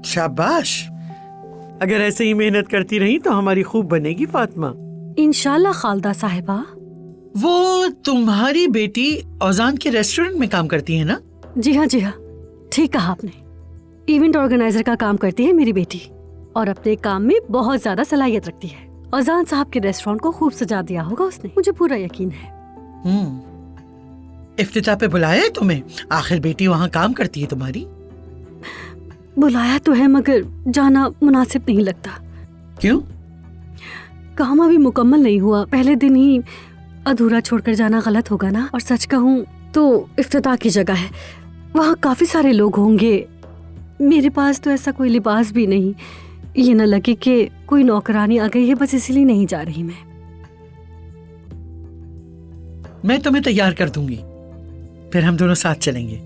शाबाश। अगर ऐसे ही मेहनत करती रही तो हमारी खूब बनेगी फातिमा। इंशाल्लाह खालदा साहिबा। वो तुम्हारी बेटी औजान के रेस्टोरेंट में काम करती है ना? जी हाँ जी हाँ, ठीक कहा आपने। इवेंट ऑर्गेनाइजर का काम करती है मेरी बेटी और अपने काम में बहुत ज्यादा सलाहियत रखती है। औजान साहब के रेस्टोरेंट को खूब सजा दिया होगा उसने, मुझे पूरा यकीन है। इफ्तिताह पे बुलाया है तुम्हें? आखिर बेटी वहाँ काम करती है तुम्हारी। बुलाया तो है मगर जाना मुनासिब नहीं लगता। क्यों? काम अभी मुकम्मल नहीं हुआ, पहले दिन ही अधूरा छोड़कर जाना गलत होगा ना। और सच कहूँ तो इफ्तिताह की जगह है, वहाँ काफी सारे लोग होंगे। मेरे पास तो ऐसा कोई लिबास भी नहीं, ये न लगे कि कोई नौकरानी आ गई है, बस इसलिए नहीं जा रही मैं तुम्हें तैयार कर दूंगी, फिर हम दोनों साथ चलेंगे।